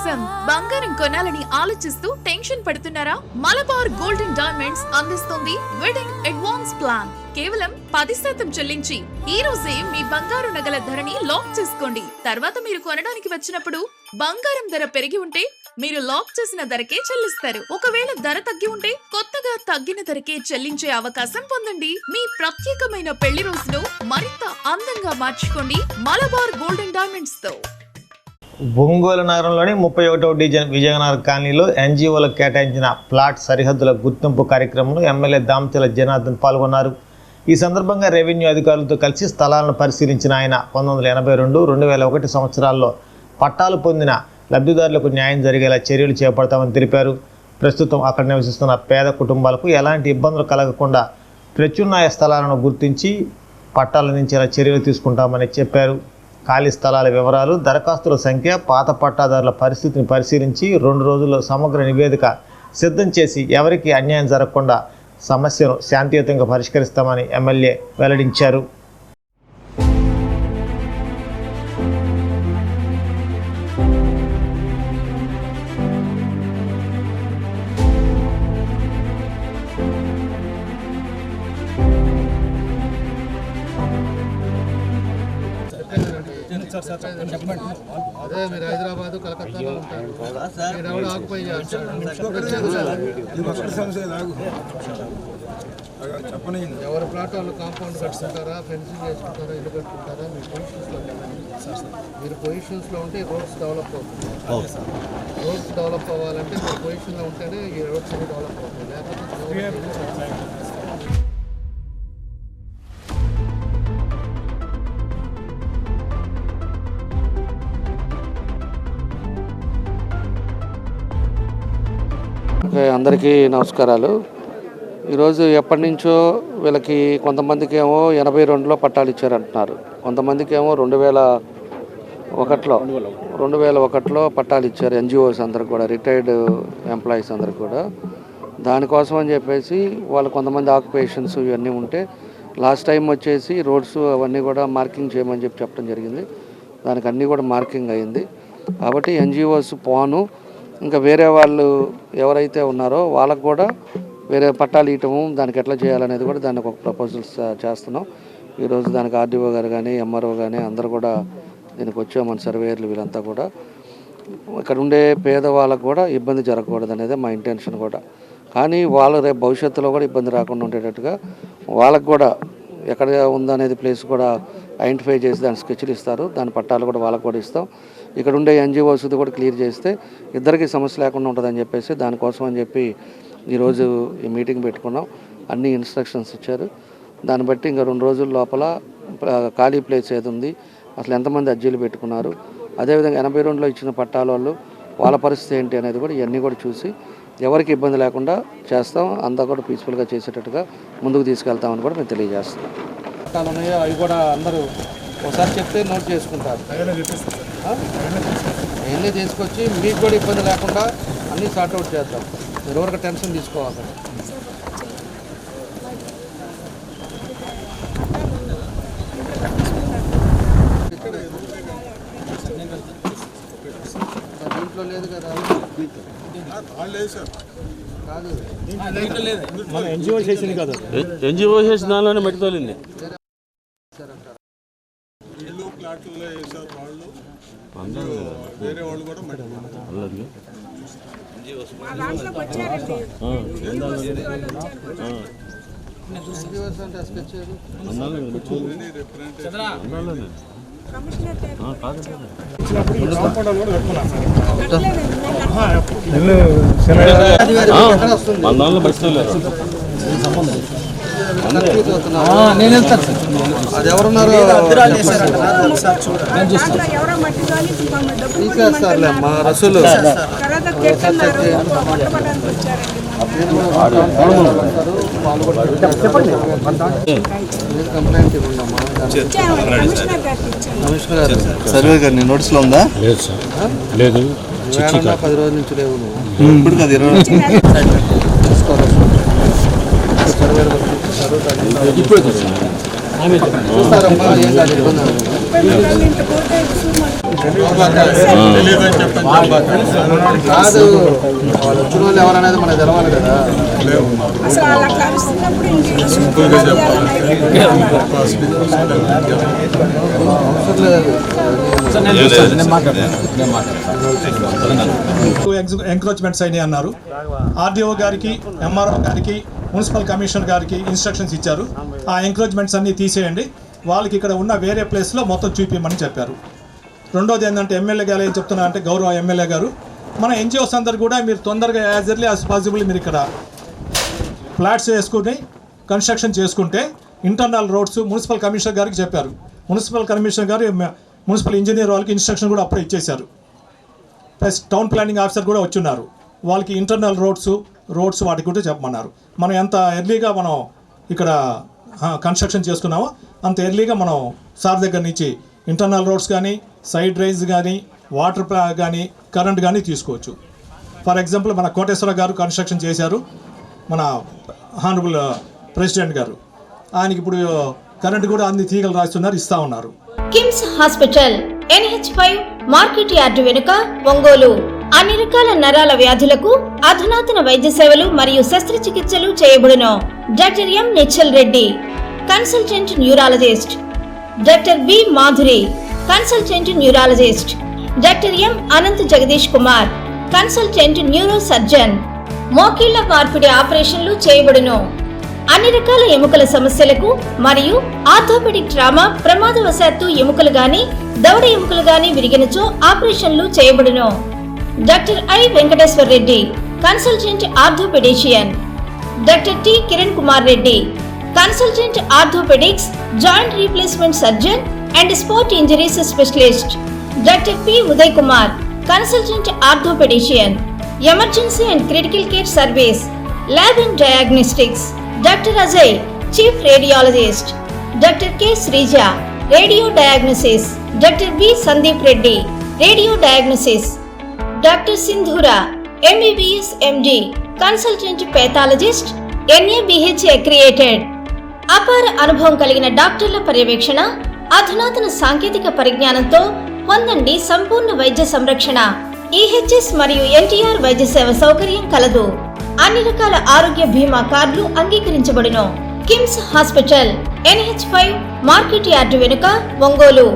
కోసం బంగారం కొనాలని ఆలోచిస్తూ టెన్షన్ పడుతున్నారా? మలబార్ గోల్డెన్ డైమండ్స్ అందిస్తుంది వెడ్డింగ్ అడ్వాన్స్ ప్లాన్. కేవలం 10% చెల్లించి ఈ రోజే మీ బంగారు నగల ధరని లాక్ చేసుకోండి. తర్వాత మీరు కొనడానికి వచ్చినప్పుడు బంగారం ధర పెరిగి ఉంటే మీరు లాక్ చేసిన ధరకే చెల్లిస్తారు. ఒకవేళ ధర తగ్గి ఉంటే కొత్తగా తగ్గిన ధరకే చెల్లించే అవకాశం పొందండి. మీ ప్రత్యేకమైన పెళ్లి రోజును మరింత అందంగా మార్చుకోండి మలబార్ గోల్డెన్ డైమండ్స్ తో. ఒంగోలు నగరంలోని 31వ డివిజన్ విజయనగర్ కాలనీలో ఎన్జీఓలకు కేటాయించిన ప్లాట్ సరిహద్దుల గుర్తింపు కార్యక్రమంలో ఎమ్మెల్యే దామచల జనార్దన్ పాల్గొన్నారు. ఈ సందర్భంగా రెవెన్యూ అధికారులతో కలిసి స్థలాలను పరిశీలించిన ఆయన 1982, 2001 సంవత్సరాల్లో పట్టాలు పొందిన లబ్ధిదారులకు న్యాయం జరిగేలా చర్యలు చేపడతామని తెలిపారు. ప్రస్తుతం అక్కడ నివసిస్తున్న పేద కుటుంబాలకు ఎలాంటి ఇబ్బందులు కలగకుండా ప్రత్యామ్నాయ స్థలాలను గుర్తించి పట్టాలందించేలా చర్యలు తీసుకుంటామని చెప్పారు. ఖాళీ స్థలాల వివరాలు, దరఖాస్తుల సంఖ్య, పాత పట్టాదారుల పరిస్థితిని పరిశీలించి 2 రోజుల్లో సమగ్ర నివేదిక సిద్ధం చేసి ఎవరికి అన్యాయం జరగకుండా సమస్యను శాంతియుతంగా పరిష్కరిస్తామని ఎమ్మెల్యే వెల్లడించారు. అదే మీరు హైదరాబాద్ కలకత్తాలో ఉంటారు, మీరు ఎవరు ఆకుపై ఎవరి ప్లాట్ వాళ్ళు కాంపౌండ్ కట్టుకుంటారా, ఫెన్సింగ్ చేసుకుంటారా, ఇల్లు కట్టుకుంటారా, మీ పొజిషన్స్లో మీరు పొజిషన్స్లో ఉంటే రోడ్స్ డెవలప్ అవుతుంది. రోడ్స్ డెవలప్ అవ్వాలంటే మీరు పొజిషన్లో ఉంటేనే ఈ రోడ్స్ అన్ని డెవలప్ అవుతాయి, లేకపోతే అందరికీ నమస్కారాలు. ఈరోజు ఎప్పటి నుంచో వీళ్ళకి కొంతమందికి ఏమో 82లో పట్టాలు ఇచ్చారంటున్నారు, కొంతమందికి ఏమో 2001లో పట్టాలు ఇచ్చారు. ఎన్జిఓస్ అందరికి కూడా, రిటైర్డ్ ఎంప్లాయీస్ అందరికి కూడా. దానికోసం అని చెప్పేసి వాళ్ళు కొంతమంది ఆక్యుపేషన్స్ ఇవన్నీ ఉంటే లాస్ట్ టైం వచ్చేసి రోడ్స్ అవన్నీ కూడా మార్కింగ్ చేయమని చెప్పడం జరిగింది. దానికి అన్నీ కూడా మార్కింగ్ అయింది. కాబట్టి ఎన్జిఓస్ పోను ఇంకా వేరే వాళ్ళు ఎవరైతే ఉన్నారో వాళ్ళకు కూడా వేరే పట్టాలు ఇవ్వటము, దానికి ఎట్లా చేయాలనేది కూడా దానికి ఒక ప్రపోజల్స్ చేస్తున్నాం. ఈరోజు దానికి ఆర్డీఓ గారు కానీ ఎంఆర్ఓ కానీ అందరూ కూడా దీనికి వచ్చాం, మన సర్వేయర్లు వీళ్ళంతా కూడా. ఇక్కడ ఉండే పేదవాళ్ళకు కూడా ఇబ్బంది జరగకూడదు అనేది మా ఇంటెన్షన్ కూడా. కానీ వాళ్ళు రేపు భవిష్యత్తులో కూడా ఇబ్బంది రాకుండా ఉండేటట్టుగా వాళ్ళకు కూడా ఎక్కడ ఉందనేది ప్లేస్ కూడా ఐడెంటిఫై చేసి దాని స్కెచ్లు ఇస్తారు, దాని పట్టాలు కూడా వాళ్ళకు కూడా ఇస్తాం. ఇక్కడ ఉండే ఎన్జిఓస్ కూడా క్లియర్ చేస్తే ఇద్దరికి సమస్య లేకుండా ఉంటుందని చెప్పేసి దానికోసం అని చెప్పి ఈరోజు ఈ మీటింగ్ పెట్టుకున్నాం. అన్ని ఇన్స్ట్రక్షన్స్ ఇచ్చారు. దాన్ని బట్టి ఇంకా 2 రోజుల లోపల ఖాళీ ప్లేస్ ఏది ఉంది, అసలు ఎంతమంది అర్జీలు పెట్టుకున్నారు, అదేవిధంగా 82లో ఇచ్చిన పట్టాల వాళ్ళు వాళ్ళ పరిస్థితి ఏంటి అనేది కూడా ఇవన్నీ కూడా చూసి ఎవరికి ఇబ్బంది లేకుండా చేస్తాం, అంతా కూడా పీస్ఫుల్గా చేసేటట్టుగా ముందుకు తీసుకెళ్తామని కూడా మేము తెలియజేస్తున్నాం. పట్టాలు ఉన్నాయో అవి కూడా అందరూ ఒకసారి చెప్తే నోట్ చేసుకుంటారు. అవన్నీ తీసుకొచ్చి మీకు కూడా ఇబ్బంది లేకుండా అన్నీ సార్ట్అవుట్ చేద్దాం. మీరు ఎవరికి టెన్షన్ తీసుకోవాలి. దీంట్లో లేదు కదా, ఎన్జిఓ చేసింది కదా, ఎన్జిఓ చేసిన దానిలోనే మట్టి తోలింది. నేను వెళ్తాను సార్, అది ఎవరున్నారో తీసేస్తారులే మా రసూలు. కంప్లైంట్ ఇవ్వండమ్మా. కమిషనర్ గారు సర్వే గారు నీ నోటీస్లో ఉందా? లేదు సార్, లేదు. 10 రోజుల నుంచి లేవు నువ్వు, ఇప్పుడు కదా 20 తీసుకోవాలి. సర్వే చూస్తారమ్మా, ఏం కాదు, ఇబ్బంది. కాదు వాళ్ళు వచ్చిన వాళ్ళు ఎవరనేది మనకు తెలవాలి కదా. అసలు అలా కలుస్తున్నప్పుడు ఎంక్రోచ్మెంట్స్ అయినాయి అన్నారు. ఆర్డీఓ గారికి, ఎంఆర్ఓ గారికి, మున్సిపల్ కమిషనర్ గారికి ఇన్స్ట్రక్షన్స్ ఇచ్చారు. ఆ ఎంక్రోచ్మెంట్స్ అన్నీ తీసేయండి, వాళ్ళకి ఇక్కడ ఉన్న వేరే ప్లేస్లో మొత్తం చూపించమని చెప్పారు. రెండోది ఏంటంటే ఎమ్మెల్యే గారు ఏం చెప్తున్నా అంటే, గౌరవ ఎమ్మెల్యే గారు, మన ఎన్జిఓస్ అందరు కూడా మీరు తొందరగా యాజ్ ఎర్లీ యాజ్ పాసిబుల్ మీరు ఇక్కడ ఫ్లాట్స్ వేసుకుని కన్స్ట్రక్షన్ చేసుకుంటే ఇంటర్నల్ రోడ్స్ మున్సిపల్ కమిషనర్ గారికి చెప్పారు. మున్సిపల్ కమిషనర్ గారు మున్సిపల్ ఇంజనీర్ వాళ్ళకి ఇన్స్ట్రక్షన్ కూడా అప్పుడే ఇచ్చేశారు. ప్లస్ టౌన్ ప్లానింగ్ ఆఫీసర్ కూడా వచ్చున్నారు. వాళ్ళకి ఇంటర్నల్ రోడ్స్ వాటికి కూడా చెప్పమన్నారు. మనం ఎంత ఎర్లీగా మనం ఇక్కడ కన్స్ట్రక్షన్ చేసుకున్నామో అంత ఎర్లీగా మనం సార్ దగ్గర నుంచి ఇంటర్నల్ రోడ్స్ కానీ, సైడ్ డ్రైన్స్ కానీ, వాటర్ కానీ, కరెంట్ కానీ తీసుకోవచ్చు. ఫర్ ఎగ్జాంపుల్ మన కోటేశ్వర గారు కన్స్ట్రక్షన్ చేశారు, మన హానరబుల్ ప్రెసిడెంట్ గారు. ఆయనకి ఇప్పుడు కరెంట్ కూడా అన్ని తీగలు రాస్తున్నారు, ఇస్తా ఉన్నారు. KIMS hospital NH5 market yard వెనుక, ఒంగోలు. అన్ని రకాల నరాల వ్యాధులకు అధునాతన వైద్య సేవలు మరియు శస్త్రచికిత్సలు చేయబడును. Doctor M Nischal Reddy, consultant neurologist. Doctor B Madhuri, consultant neurologist. Doctor M Anant Jagadish Kumar, consultant neuro surgeon. మోకీళ్ల మార్పిడి ఆపరేషన్లు చేయబడును. అన్ని రకాల ఎముకల సమస్యలకు మరియు ఆర్థోపెడిక్ ట్రామా, ప్రమాదవశాత్తు ఎముకలు గాని, దవడ ఎముకలు గాని విరిగినచో ఆపరేషన్లు చేయబడును. Doctor I Venkateswara Reddy, consultant orthopaedician. Doctor T Kiran Kumar Reddy, consultant orthopaedics, joint replacement surgeon and sport injuries specialist. Doctor P Uday Kumar, consultant orthopaedician. Emergency and critical care service, lab and diagnostics. Doctor Ajay, chief radiologist. Doctor K Sreeja, radio diagnosis. Doctor B Sandeep Reddy, radio diagnosis. Doctor Sindhura, MBBS MD, consultant pathologist, NABH accredited. అపార అనుభవం కలిగిన డాక్టర్ల పర్యవేక్షణ, అధునాతన సాంకేతిక పరిజ్ఞానంతో పొందండి సంపూర్ణ వైద్య సంరక్షణ. EHS మరియు NTR వైద్య సేవ సౌకర్యం కలదు. అన్ని రకాల ఆరోగ్య బీమా కార్డులు అంగీకరించబడును. KIMS hospital NH5 market yard వెనుక, ఒంగోలు.